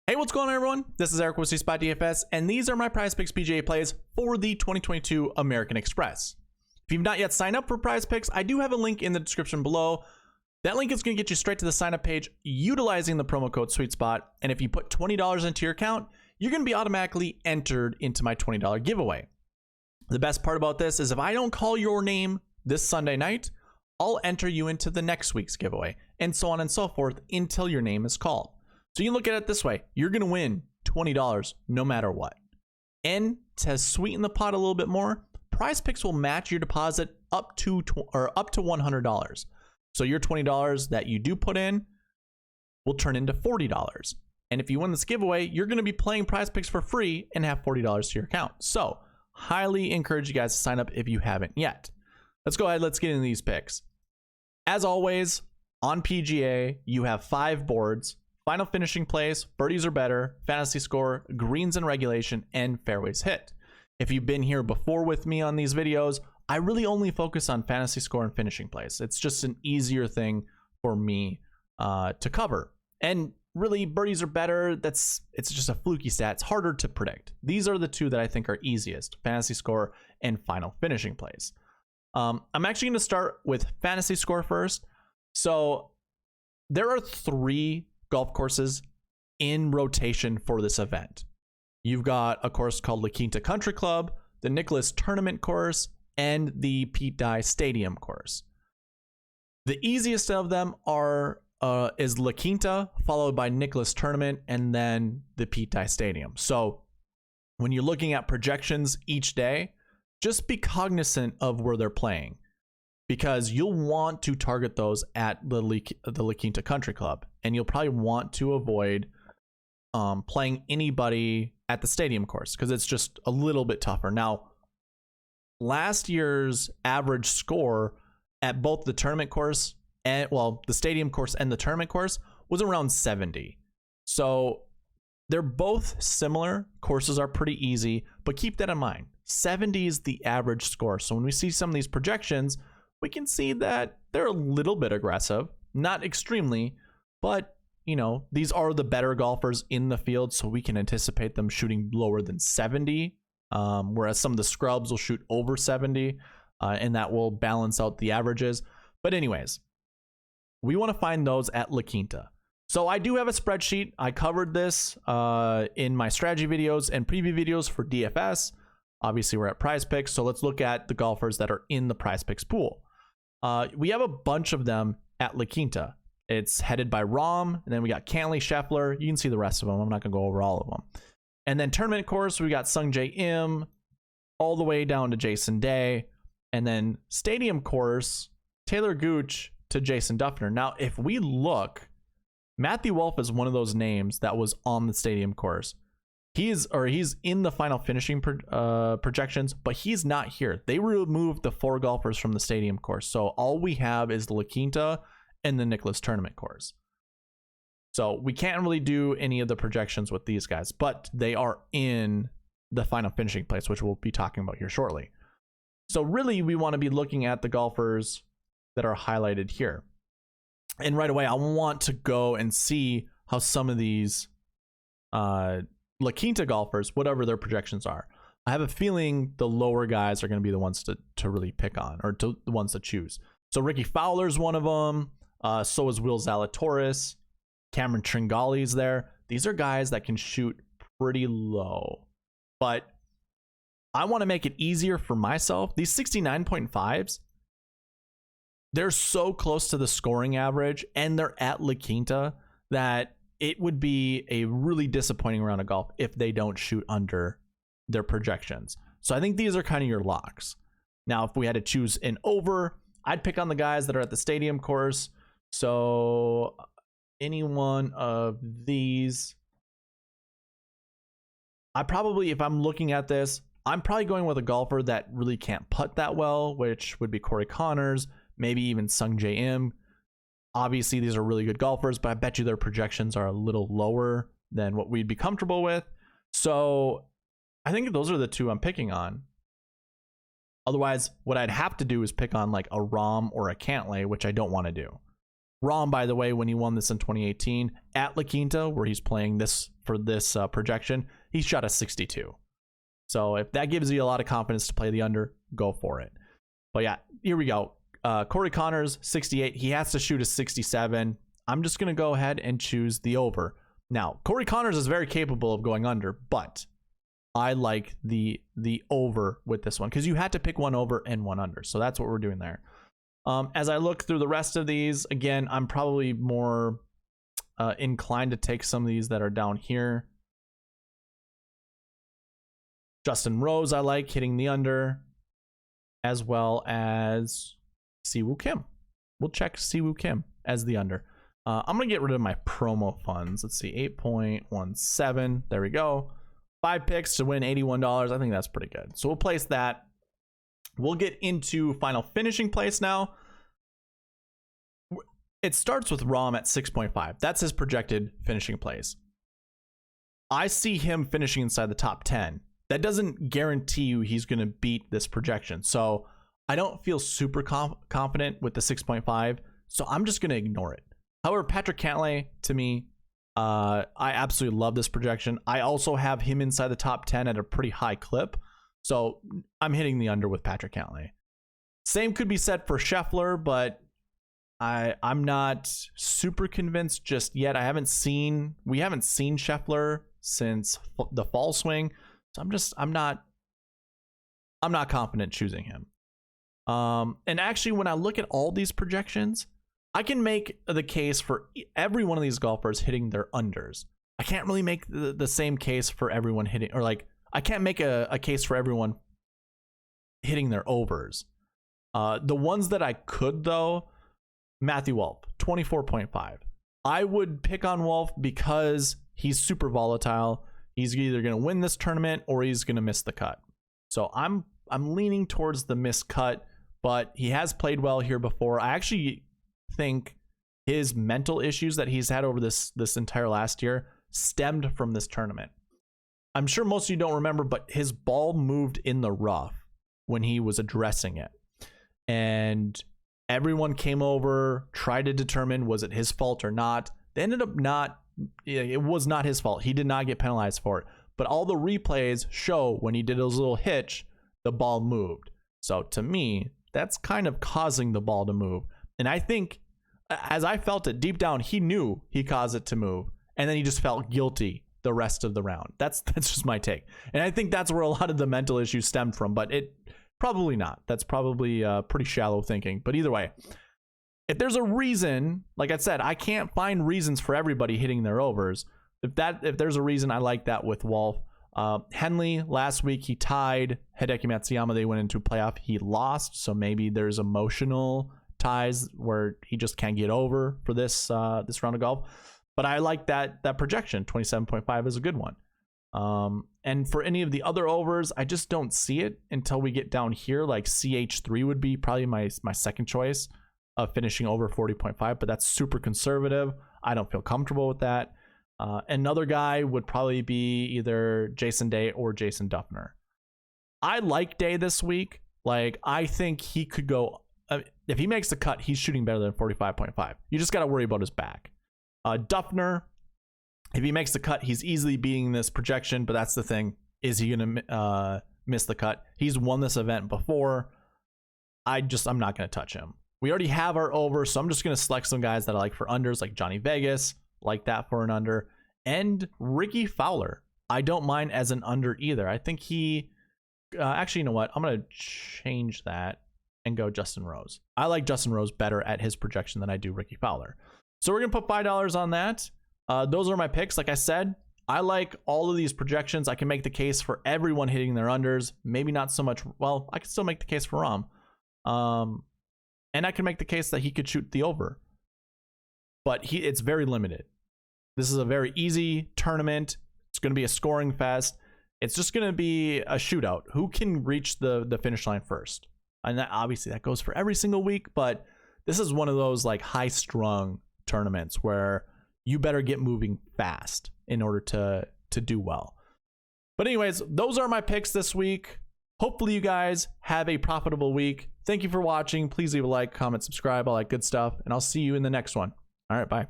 Hey, what's going on, everyone? This is Eric with SweetSpotDFS, and these are my PrizePicks PGA plays for the 2022 American Express. If you've not yet signed up for PrizePicks, I do have a link in the description below. That link is going to get you straight to the sign up page utilizing the promo code SweetSpot, and if you put $20 into your account, you're going to be automatically entered into my $20 giveaway. The best part about this is if I don't call your name this Sunday night, I'll enter you into the next week's giveaway, and so on and so forth until your name is called. So you can look at it this way. You're going to win $20 no matter what. And to sweeten the pot a little bit more, PrizePicks will match your deposit up to $100. So your $20 that you do put in will turn into $40. And if you win this giveaway, you're going to be playing PrizePicks for free and have $40 to your account. So highly encourage you guys to sign up if you haven't yet. Let's go ahead. Let's get into these picks. As always, on PGA, you have 5 boards: final finishing place, birdies or better, fantasy score, greens and regulation, and fairways hit. If you've been here before with me on these videos, I really only focus on fantasy score and finishing place. It's just an easier thing for me to cover. And really, birdies are better. It's just a fluky stat. It's harder to predict. These are the two that I think are easiest: fantasy score and final finishing place. I'm actually going to start with fantasy score first. So there are 3 golf courses in rotation for this event. You've got a course called La Quinta Country Club, the Nicklaus Tournament course, and the Pete Dye Stadium course. The easiest of them is La Quinta, followed by Nicklaus Tournament, and then the Pete Dye Stadium. So when you're looking at projections each day, just be cognizant of where they're playing, because you'll want to target those at the La Quinta Country Club, and you'll probably want to avoid playing anybody at the stadium course because it's just a little bit tougher. Now, last year's average score at both the tournament course and, well, the stadium course and the tournament course was around 70. So they're both similar. Courses are pretty easy, but keep that in mind. 70 is the average score. So when we see some of these projections, we can see that they're a little bit aggressive, not extremely, but you know, these are the better golfers in the field, so we can anticipate them shooting lower than 70, whereas some of the scrubs will shoot over 70, and that will balance out the averages. But anyways, we want to find those at La Quinta. So I do have a spreadsheet. I covered this in my strategy videos and preview videos for DFS. Obviously, we're at PrizePicks, so let's look at the golfers that are in the PrizePicks pool. We have a bunch of them at La Quinta. It's headed by Rahm, and then we got Cantlay, Scheffler. You can see the rest of them. I'm not going to go over all of them. And then tournament course, we got Sungjae Im all the way down to Jason Day. And then stadium course, Taylor Gooch to Jason Duffner. Now, if we look, Matthew Wolff is one of those names that was on the stadium course. He's in the final finishing projections, but he's not here. They removed the 4 golfers from the stadium course. So all we have is the La Quinta and the Nicklaus Tournament course. So we can't really do any of the projections with these guys, but they are in the final finishing place, which we'll be talking about here shortly. So really, we want to be looking at the golfers that are highlighted here. And right away, I want to go and see how some of these La Quinta golfers, whatever their projections are. I have a feeling the lower guys are going to be the ones to really pick on, or the ones to choose. So Ricky Fowler's one of them. So is Will Zalatoris. Cameron Tringale's there. These are guys that can shoot pretty low. But I want to make it easier for myself. These 69.5s, they're so close to the scoring average, and they're at La Quinta that it would be a really disappointing round of golf if they don't shoot under their projections. So I think these are kind of your locks. Now, if we had to choose an over, I'd pick on the guys that are at the stadium course. So any one of these, if I'm looking at this, I'm probably going with a golfer that really can't putt that well, which would be Corey Connors, maybe even Sungjae Im. Obviously, these are really good golfers, but I bet you their projections are a little lower than what we'd be comfortable with. So I think those are the 2 I'm picking on. Otherwise, what I'd have to do is pick on like a Rahm or a Cantlay, which I don't want to do. Rahm, by the way, when he won this in 2018 at La Quinta, where he's playing this for this projection. He shot a 62. So if that gives you a lot of confidence to play the under, go for it. But yeah, here we go. Corey Connors, 68. He has to shoot a 67. I'm just going to go ahead and choose the over. Now, Corey Connors is very capable of going under, but I like the over with this one because you had to pick one over and one under. So that's what we're doing there. As I look through the rest of these, again, I'm probably more inclined to take some of these that are down here. Justin Rose, I like hitting the under, as well as Siwoo Kim. We'll check Siwoo Kim as the under. I'm going to get rid of my promo funds. Let's see, 8.17. There we go. 5 picks to win $81. I think that's pretty good. So we'll place that. We'll get into final finishing place now. It starts with Rahm at 6.5. That's his projected finishing place. I see him finishing inside the top 10. That doesn't guarantee you he's going to beat this projection. So I don't feel super confident with the 6.5. So I'm just going to ignore it. However, Patrick Cantlay, to me, I absolutely love this projection. I also have him inside the top 10 at a pretty high clip. So I'm hitting the under with Patrick Cantlay. Same could be said for Scheffler, but I'm not super convinced just yet. We haven't seen Scheffler since the fall swing. So I'm not confident choosing him. And actually, when I look at all these projections, I can make the case for every one of these golfers hitting their unders. I can't really make the same case for everyone hitting, or like, I can't make a case for everyone hitting their overs. The ones that I could, though, Matthew Wolff, 24.5. I would pick on Wolff because he's super volatile. He's either going to win this tournament or he's going to miss the cut. So I'm leaning towards the missed cut, but he has played well here before. I actually think his mental issues that he's had over this entire last year stemmed from this tournament. I'm sure most of you don't remember, but his ball moved in the rough when he was addressing it. And everyone came over, tried to determine, was it his fault or not? They ended up not. It was not his fault. He did not get penalized for it. But all the replays show when he did his little hitch, the ball moved. So to me, that's kind of causing the ball to move. And I think, as I felt it deep down, he knew he caused it to move. And then he just felt guilty the rest of the round. That's just my take. And I think that's where a lot of the mental issues stemmed from. But it probably not. That's probably pretty shallow thinking. But either way, if there's a reason, like I said, I can't find reasons for everybody hitting their overs. If there's a reason, I like that with Wolff. Henley, last week, he tied Hideki Matsuyama. They went into a playoff. He lost, so maybe there's emotional ties where he just can't get over for this round of golf. But I like that projection. 27.5 is a good one. And for any of the other overs, I just don't see it until we get down here. Like CH3 would be probably my second choice of finishing over 40.5, but that's super conservative. I don't feel comfortable with that. Another guy would probably be either Jason Day or Jason Duffner. I like Day this week. Like, I think he could go, if he makes the cut, he's shooting better than 45.5. You just got to worry about his back. Duffner, if he makes the cut, he's easily beating this projection, but that's the thing. Is he going to miss the cut? He's won this event before. I'm not going to touch him. We already have our over, so I'm just going to select some guys that I like for unders, like Johnny Vegas, like that for an under, and Ricky Fowler. I don't mind as an under either. I think he, actually, you know what? I'm going to change that and go Justin Rose. I like Justin Rose better at his projection than I do Ricky Fowler. So we're going to put $5 on that. Those are my picks. Like I said, I like all of these projections. I can make the case for everyone hitting their unders. Maybe not so much. Well, I can still make the case for Rahm. And I can make the case that he could shoot the over. But it's very limited. This is a very easy tournament. It's going to be a scoring fest. It's just going to be a shootout. Who can reach the finish line first? And obviously that goes for every single week. But this is one of those like high-strung tournaments where you better get moving fast in order to do well. But anyways, those are my picks this week. Hopefully you guys have a profitable week. Thank you for watching. Please leave a like, comment, subscribe, all that good stuff. And I'll see you in the next one. All right, bye.